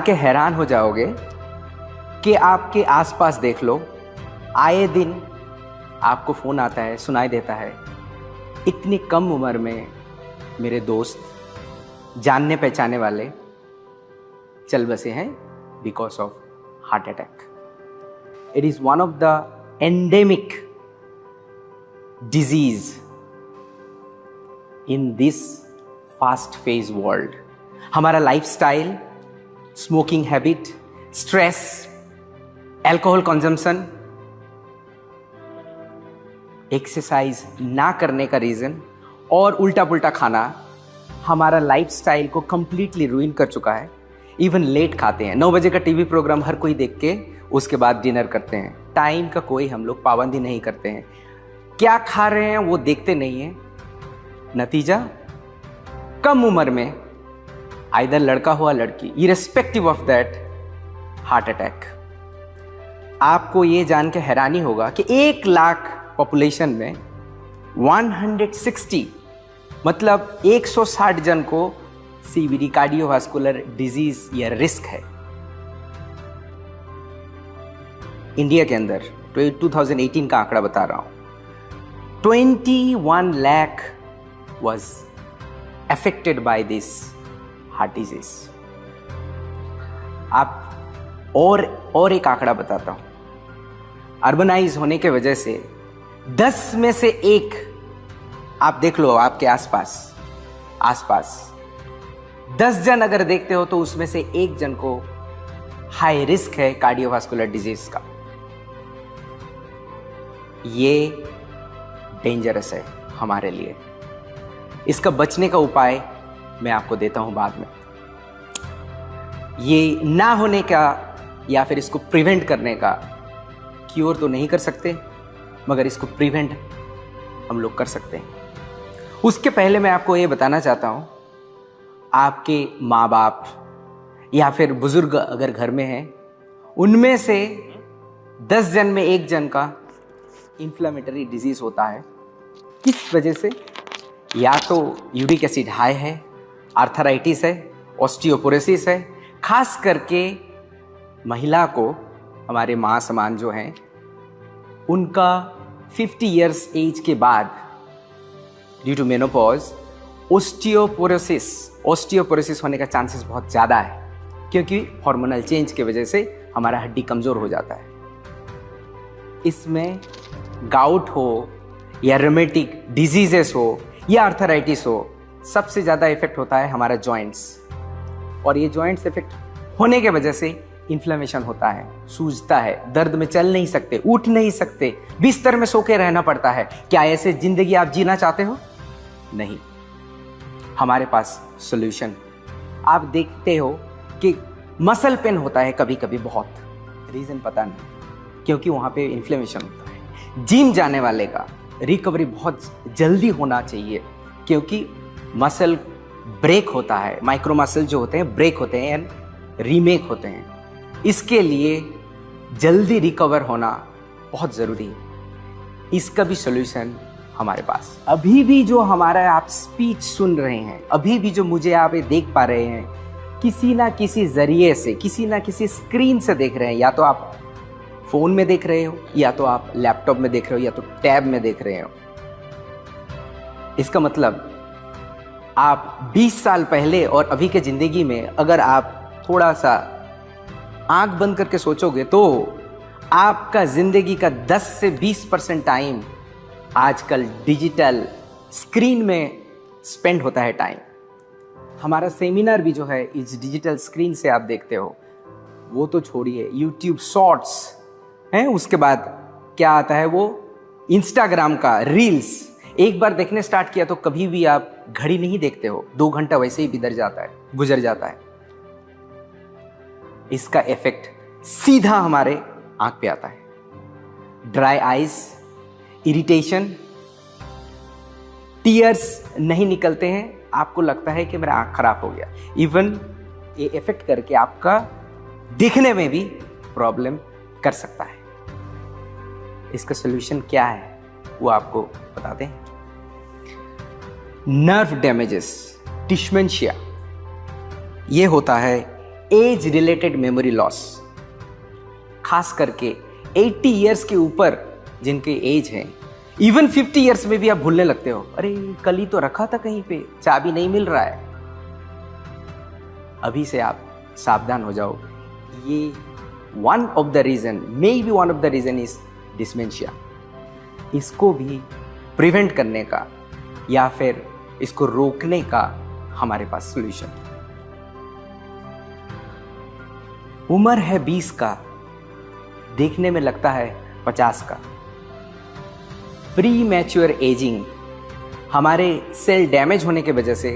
के हैरान हो जाओगे कि आपके आसपास देख लो, आए दिन आपको फोन आता है, सुनाई देता है, इतनी कम उम्र में मेरे दोस्त, जानने पहचाने वाले चल बसे हैं because of heart attack. It is one of the endemic disease in this fast phase world. हमारा lifestyle, smoking habit, stress, alcohol consumption, exercise ना करने का रीजन और उल्टा पुल्टा खाना हमारा लाइफस्टाइल को कंप्लीटली रुइन कर चुका है। इवन लेट खाते हैं, 9 बजे का टीवी प्रोग्राम हर कोई देख के उसके बाद डिनर करते हैं। टाइम का कोई हम लोग पाबंदी नहीं करते हैं, क्या खा रहे हैं वो देखते नहीं हैं। नतीजा, कम उम्र में आइदर लड़का हो या लड़की, irrespective of that, heart attack. आपको ये जान के हैरानी होगा कि 1 लाख पॉपुलेशन में 160 मतलब 160 जन को सीवीडी, कार्डियोवास्कुलर डिजीज या रिस्क है। इंडिया के अंदर 2018 का आंकड़ा बता रहा हूं, 21 lakh was affected by this heart disease। आप और एक आंकड़ा बताता हूं, अर्बनाइज होने के वजह से 10 में से 1, आप देख लो आपके आसपास 10 जन अगर देखते हो तो उसमें से 1 जन को हाई रिस्क है कार्डियोवास्कुलर डिजीज का। ये डेंजरस है हमारे लिए। इसका बचने का उपाय मैं आपको देता हूं बाद में। ये ना होने का या फिर इसको प्रिवेंट करने का क्योर तो नहीं कर सकते, मगर इसको प्रिवेंट हम लोग कर सकते हैं। उसके पहले मैं आपको ये बताना चाहता हूं, आपके माँ बाप या फिर बुजुर्ग अगर घर में हैं, उनमें से 10 जन में 1 जन का इन्फ्लेमेटरी डिजीज होता है। किस वजह से? या तो यूरिक एसिड हाई है, आर्थराइटिस है, ऑस्टियोपोरोसिस है। खास करके महिला को, हमारे माँ समान जो हैं, उनका 50 इयर्स एज के बाद ड्यू टू मेनोपॉज ऑस्टियोपोरोसिस होने का चांसेस बहुत ज़्यादा है, क्योंकि हार्मोनल चेंज की वजह से हमारा हड्डी कमज़ोर हो जाता है। इसमें गाउट हो या रोमेटिक डिजीजेस हो या आर्थराइटिस हो, सबसे ज़्यादा इफेक्ट होता है हमारा जॉइंट्स। और ये जॉइंट्स इफेक्ट होने के वजह से इन्फ्लेमेशन होता है, सूजता है, दर्द में चल नहीं सकते, उठ नहीं सकते, बिस्तर में सो के रहना पड़ता है। क्या ऐसे जिंदगी आप जीना चाहते हो? नहीं। हमारे पास सॉल्यूशन। आप देखते हो कि मसल पेन होता है कभी कभी, बहुत रीजन पता नहीं, क्योंकि वहां पे इन्फ्लेमेशन होता है। जिम जाने वाले का रिकवरी बहुत जल्दी होना चाहिए, क्योंकि मसल ब्रेक होता है, माइक्रो मसल जो होते हैं ब्रेक होते हैं एंड रीमेक होते हैं। इसके लिए जल्दी रिकवर होना बहुत ज़रूरी है। इसका भी सॉल्यूशन हमारे पास। अभी भी जो हमारा आप स्पीच सुन रहे हैं, अभी भी जो मुझे आप देख पा रहे हैं, किसी ना किसी जरिए से, किसी ना किसी स्क्रीन से देख रहे हैं। या तो आप फोन में देख रहे हो, या तो आप लैपटॉप में देख रहे हो, या तो टैब में देख रहे हो। इसका मतलब आप 20 साल पहले और अभी के जिंदगी में अगर आप थोड़ा सा आंख बंद करके सोचोगे तो आपका जिंदगी का 10 से 20% टाइम आजकल डिजिटल स्क्रीन में स्पेंड होता है टाइम। हमारा सेमिनार भी जो है इस डिजिटल स्क्रीन से आप देखते हो। वो तो छोड़िए, यूट्यूब शॉर्ट्स हैं, उसके बाद क्या आता है वो इंस्टाग्राम का रील्स। एक बार देखने स्टार्ट किया तो कभी भी आप घड़ी नहीं देखते हो, 2 घंटा वैसे ही गुजर जाता है। इसका इफेक्ट सीधा हमारे आंख पे आता है। ड्राई आइज, इरिटेशन, टीयर्स नहीं निकलते हैं, आपको लगता है कि मेरा आंख खराब हो गया। इवन ये इफेक्ट करके आपका दिखने में भी प्रॉब्लम कर सकता है। इसका सॉल्यूशन क्या है वो आपको बताते हैं। नर्व डैमेजेस, डिस्मेंशिया, ये होता है एज रिलेटेड मेमोरी लॉस, खास करके 80 इयर्स के ऊपर जिनके एज है, इवन 50 इयर्स में भी आप भूलने लगते हो, अरे कल ही तो रखा था कहीं पे, चाबी नहीं मिल रहा है। अभी से आप सावधान हो जाओ। ये one of the reason, may be one of the reason is dementia. इसको भी प्रिवेंट करने का या फिर इसको रोकने का हमारे पास सॉल्यूशन। उम्र है 20 का, देखने में लगता है 50 का। प्री मैच्योर एजिंग, हमारे सेल डैमेज होने के वजह से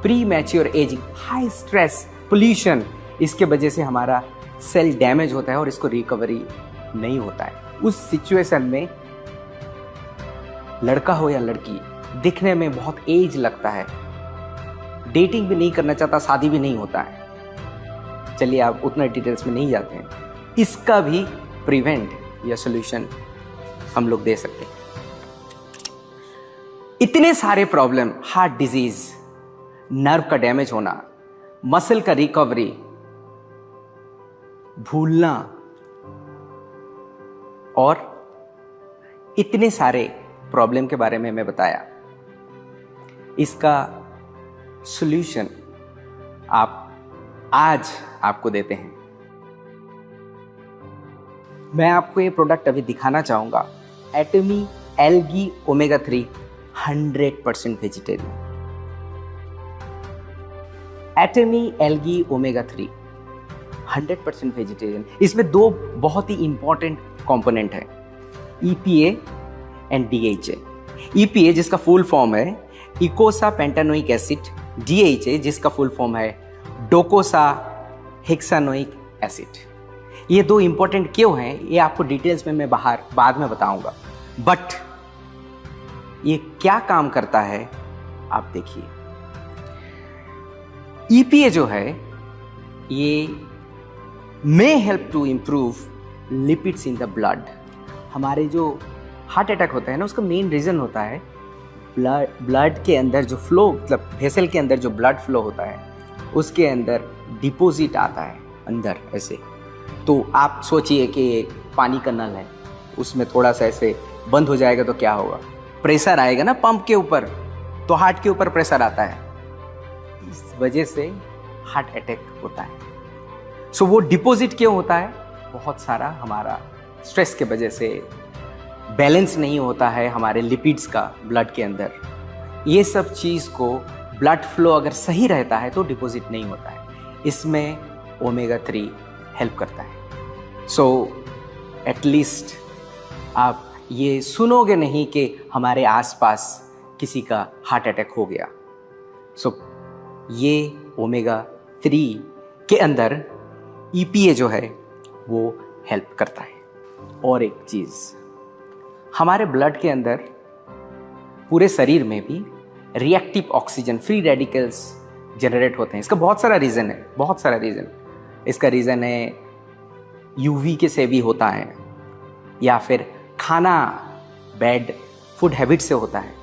pre mature ageing, high stress, pollution, इसके वजह से हमारा सेल डैमेज होता है और इसको रिकवरी नहीं होता है। उस सिचुएशन में लड़का हो या लड़की दिखने में बहुत एज लगता है, डेटिंग भी नहीं करना चाहता, शादी भी नहीं होता है। चलिए आप उतना डिटेल्स में नहीं जाते हैं। इसका भी प्रिवेंट या सॉल्यूशन हम लोग दे सकते हैं। इतने सारे प्रॉब्लम, हार्ट डिजीज, नर्व का डैमेज होना, मसल का रिकवरी, भूलना और इतने सारे प्रॉब्लम के बारे में मैं बताया। इसका सॉल्यूशन आज आपको देते हैं। मैं आपको ये प्रोडक्ट अभी दिखाना चाहूंगा, Atomy algae omega 3 100% vegetarian. Atomy algae omega 3 100% vegetarian. इसमें दो बहुत ही इंपॉर्टेंट कंपोनेंट है, EPA एंड DHA। EPA जिसका फुल फॉर्म है इकोसा पेंटानोइक एसिड, DHA जिसका फुल फॉर्म है डोकोसा हेक्सानोइक एसिड। ये दो इंपॉर्टेंट क्यों हैं ये आपको डिटेल्स में मैं बाद में बताऊंगा, बट ये क्या काम करता है आप देखिए। EPA जो है ये may help to improve lipids in the blood. हमारे जो हार्ट अटैक होता है ना, उसका मेन रीजन होता है ब्लड के अंदर जो फ्लो, मतलब वेसल के अंदर जो ब्लड फ्लो होता है उसके अंदर डिपॉजिट आता है अंदर ऐसे। तो आप सोचिए कि पानी का नल है, उसमें थोड़ा सा ऐसे बंद हो जाएगा तो क्या होगा, प्रेशर आएगा ना पंप के ऊपर, तो हार्ट के ऊपर प्रेशर आता है, इस वजह से हार्ट अटैक होता है। सो वो डिपॉजिट क्यों होता है, बहुत सारा हमारा स्ट्रेस के वजह से बैलेंस नहीं होता है हमारे लिपिड्स का ब्लड के अंदर। ये सब चीज़ को ब्लड फ्लो अगर सही रहता है तो डिपॉजिट नहीं होता है। इसमें ओमेगा 3 हेल्प करता है। सो एटलीस्ट आप ये सुनोगे नहीं कि हमारे आसपास किसी का हार्ट अटैक हो गया। सो ये ओमेगा 3 के अंदर EPA जो है वो हेल्प करता है। और एक चीज़, हमारे ब्लड के अंदर पूरे शरीर में भी reactive oxygen, free radicals generate होते हैं। इसका बहुत सारा रीज़न है, बहुत सारा रीज़न। इसका रीज़न है UV के से भी होता है, या फिर खाना बैड फूड हैबिट से होता है,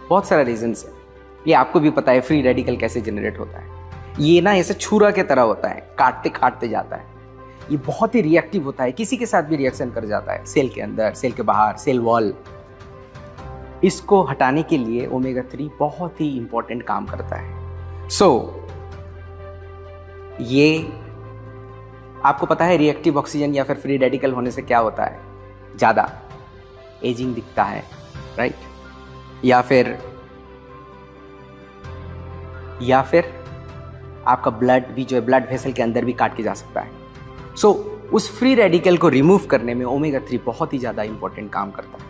बहुत सारा रीजंस है। ये आपको भी पता है फ्री रेडिकल कैसे जनरेट होता है। ये ना ऐसे छुरा के तरह होता है, काटते काटते जाता है। ये बहुत ही रिएक्टिव होता है, किसी के साथ भी रिएक्शन कर जाता है, सेल के अंदर, सेल के बाहर, सेल वॉल। इसको हटाने के लिए ओमेगा 3 बहुत ही इंपॉर्टेंट काम करता है। ये आपको पता है रिएक्टिव ऑक्सीजन या फिर फ्री रेडिकल होने से क्या होता है, ज़्यादा एजिंग दिखता है, राइट? या फिर आपका ब्लड भी जो है ब्लड वेसल के अंदर भी काट के जा सकता है। उस फ्री रेडिकल को रिमूव करने में ओमेगा 3 बहुत ही ज़्यादा इंपॉर्टेंट काम करता है।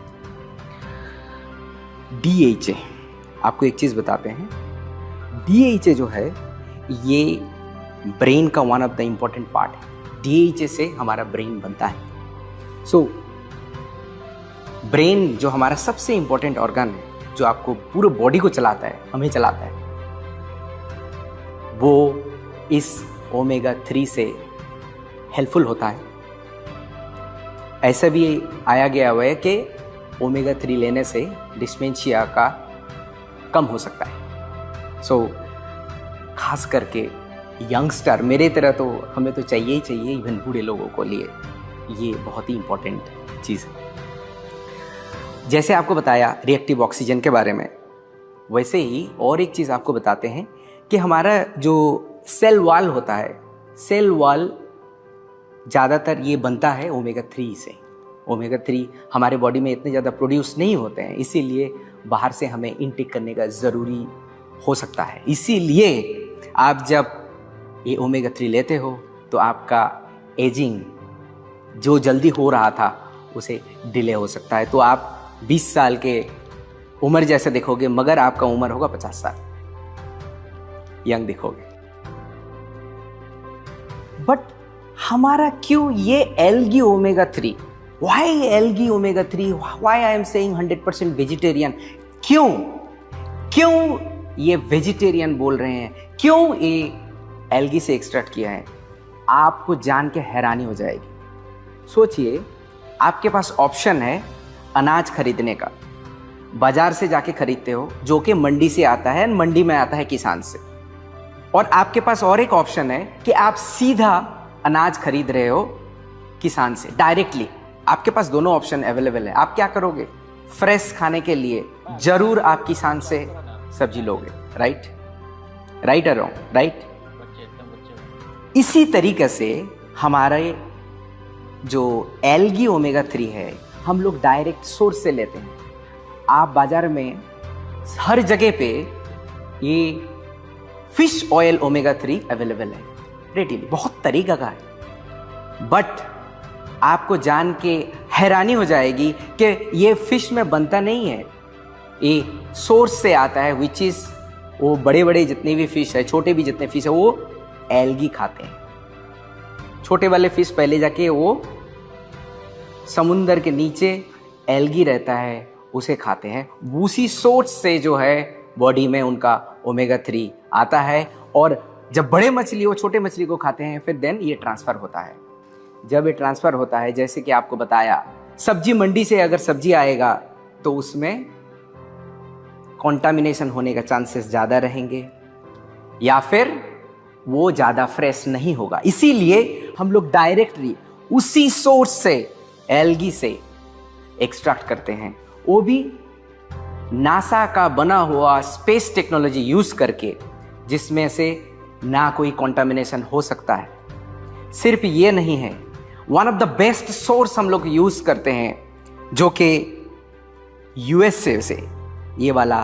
DHA, आपको एक चीज़ बताते हैं, DHA जो है ये ब्रेन का one of the important part है। DHA से हमारा ब्रेन बनता है। ब्रेन जो हमारा सबसे इंपॉर्टेंट ऑर्गन है, जो आपको पूरे बॉडी को चलाता है, हमें चलाता है, वो इस ओमेगा 3 से हेल्पफुल होता है। ऐसा भी आया गया हुआ है कि ओमेगा 3 लेने से डिस्मेंशिया का कम हो सकता है। खास करके यंगस्टर मेरे तरह तो हमें तो चाहिए ही चाहिए, इवन बूढ़े लोगों को लिए ये बहुत ही इंपॉर्टेंट चीज़ है। जैसे आपको बताया रिएक्टिव ऑक्सीजन के बारे में, वैसे ही और एक चीज़ आपको बताते हैं कि हमारा जो सेल वॉल होता है, सेल वॉल ज़्यादातर ये बनता है ओमेगा 3 से। ओमेगा 3 हमारे बॉडी में इतने ज़्यादा प्रोड्यूस नहीं होते हैं, इसीलिए बाहर से हमें इनटेक करने का ज़रूरी हो सकता है। इसीलिए आप जब ये ओमेगा 3 लेते हो तो आपका एजिंग जो जल्दी हो रहा था उसे डिले हो सकता है। तो आप 20 साल के उम्र जैसे दिखोगे, मगर आपका उम्र होगा 50 साल, यंग दिखोगे। बट हमारा क्यों ये algae omega 3, why algae omega 3, why I am saying 100% vegetarian, क्यों ये वेजिटेरियन बोल रहे हैं, क्यों ये एल्गी से एक्सट्रैक्ट किया है? आपको जान के हैरानी हो जाएगी। सोचिए, आपके पास ऑप्शन है अनाज खरीदने का, बाजार से जाके खरीदते हो जो कि मंडी से आता है, मंडी में आता है किसान से, और आपके पास और एक ऑप्शन है कि आप सीधा अनाज खरीद रहे हो किसान से डायरेक्टली। आपके पास दोनों ऑप्शन अवेलेबल है। आप क्या करोगे? फ्रेश खाने के लिए जरूर आप किसान से सब्जी लोगे, राइट? राइट और रॉन्ग? राइट। इसी तरीके से हमारे जो एल्गी ओमेगा 3 है, हम लोग डायरेक्ट सोर्स से लेते हैं। आप बाजार में हर जगह पे ये फिश ऑयल ओमेगा 3 अवेलेबल है रेडीली, बहुत तरीका का है। बट आपको जान के हैरानी हो जाएगी कि ये फिश में बनता नहीं है, ये सोर्स से आता है, विच इज वो बड़े बड़े जितने भी फिश है, छोटे भी जितने फिश है, वो एल्गी खाते हैं। छोटे वाले फिश पहले जाके वो समुंदर के नीचे एल्गी रहता है, उसे खाते हैं। उसी सोर्स से जो है बॉडी में उनका ओमेगा 3 आता है, और जब बड़े मछली वो छोटे मछली को खाते हैं, फिर देन ये ट्रांसफर होता है। जब ये ट्रांसफर होता है, जैसे कि आपको बताया, सब्जी मंडी से अगर सब्जी आएगा तो उसमें कॉन्टामिनेशन होने का चांसेस ज़्यादा रहेंगे, या फिर वो ज़्यादा फ्रेश नहीं होगा। इसीलिए हम लोग डायरेक्टली उसी सोर्स से एल्गी से एक्सट्रैक्ट करते हैं, वो भी नासा का बना हुआ स्पेस टेक्नोलॉजी यूज करके, जिसमें से ना कोई कॉन्टामिनेशन हो सकता है। सिर्फ ये नहीं है, one of the best source हम लोग यूज करते हैं, जो कि यूएसए से ये वाला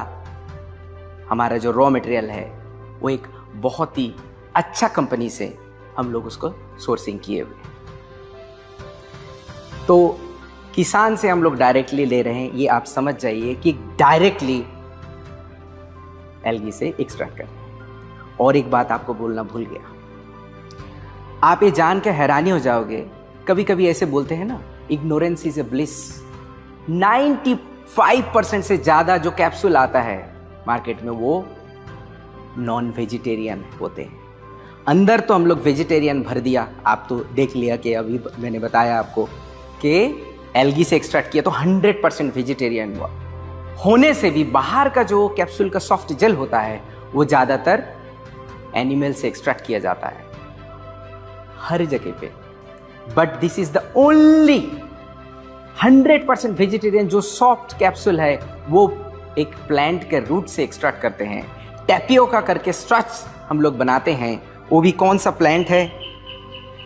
हमारा जो रॉ मटेरियल है, वो एक बहुत ही अच्छा कंपनी से हम लोग उसको सोर्सिंग किए हुए। तो किसान से हम लोग डायरेक्टली ले रहे हैं, ये आप समझ जाइए कि डायरेक्टली एल्गी से एक्सट्रैक्ट कर रहे हैं। और एक बात आपको बोलना भूल गया, आप ये जान के हैरानी हो जाओगे, कभी कभी ऐसे बोलते हैं ना, इग्नोरेंस इज ए ब्लिस। 95% से ज्यादा जो कैप्सूल आता है मार्केट में, वो नॉन वेजिटेरियन होते हैं। अंदर तो हम लोग वेजिटेरियन भर दिया, आप तो देख लिया कि अभी मैंने बताया आपको कि एल्गी से एक्सट्रैक्ट किया तो 100% वेजिटेरियन हुआ। होने से भी बाहर का जो कैप्सूल का सॉफ्ट जेल होता है, वो ज़्यादातर एनिमल से एक्सट्रैक्ट किया जाता है हर जगह पे। But this is the only 100% vegetarian जो सॉफ्ट कैप्सूल है, वो एक प्लांट के रूट से एक्सट्रैक्ट करते हैं। टैपियोका करके स्ट्रच हम लोग बनाते हैं, वो भी कौन सा प्लांट है?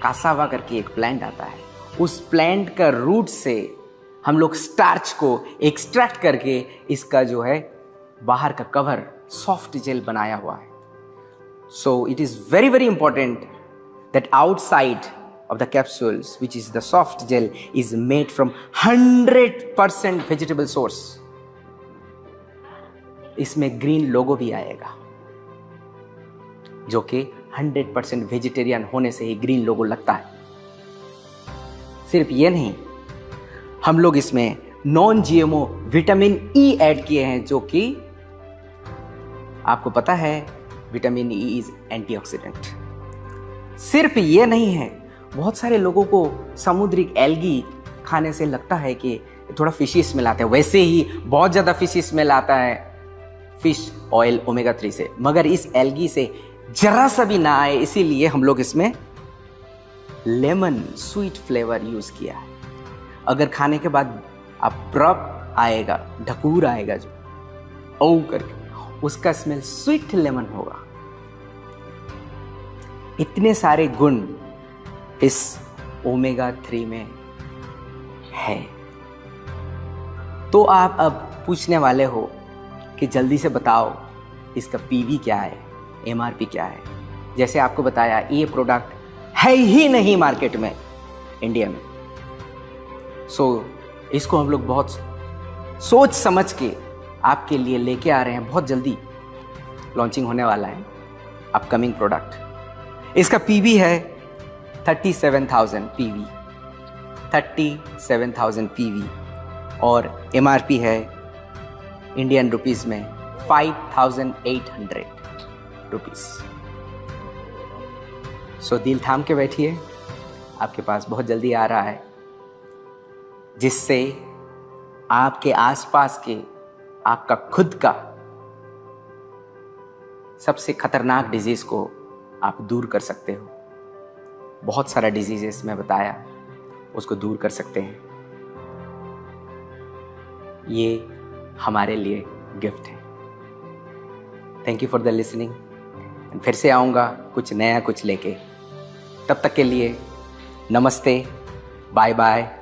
कासावा करके एक प्लांट आता है, उस प्लांट का रूट से हम लोग स्टार्च को एक्सट्रैक्ट करके इसका जो है बाहर का कवर सॉफ्ट जेल बनाया हुआ है। So it is very very important that outside of the capsules, which is the soft gel, is made from 100% vegetable source. इसमें ग्रीन लोगो भी आएगा, जो कि 100% वेजिटेरियन होने से ही ग्रीन लोगो लगता है। सिर्फ ये नहीं, हम लोग इसमें non GMO vitamin E add किए हैं, जो कि आपको पता है विटामिन ई इज एंटीऑक्सीडेंट। सिर्फ ये नहीं है, बहुत सारे लोगों को समुद्री एल्गी खाने से लगता है कि थोड़ा फिशी स्मेल आता है, वैसे ही बहुत ज़्यादा फिशी स्मेल आता है फिश ऑयल ओमेगा 3 से, मगर इस एल्गी से जरा सा भी ना आए, इसीलिए हम लोग इसमें लेमन स्वीट फ्लेवर यूज किया है। अगर खाने के बाद अब्रप्ट आएगा, ढकूर आएगा जो ओ करके, उसका स्मेल स्वीट लेमन होगा। इतने सारे गुण इस ओमेगा 3 में है। तो आप अब पूछने वाले हो कि जल्दी से बताओ इसका पीवी क्या है, एमआरपी क्या है। जैसे आपको बताया, ये प्रोडक्ट है ही नहीं मार्केट में, इंडिया में। सो इसको हम लोग बहुत सोच समझ के आपके लिए लेके आ रहे हैं। बहुत जल्दी लॉन्चिंग होने वाला है अपकमिंग प्रोडक्ट। इसका पीवी है 37,000 पीवी, 37,000 पीवी, और एमआरपी है इंडियन रुपीस में 5,800 रुपीस। सो दिल थाम के बैठिए, आपके पास बहुत जल्दी आ रहा है, जिससे आपके आसपास के, आपका खुद का सबसे खतरनाक डिजीज को आप दूर कर सकते हो। बहुत सारा डिजीजेस मैं बताया, उसको दूर कर सकते हैं। ये हमारे लिए गिफ्ट है। Thank you for the listening. फिर से आऊँगा कुछ नया कुछ लेके। तब तक के लिए नमस्ते, बाय बाय।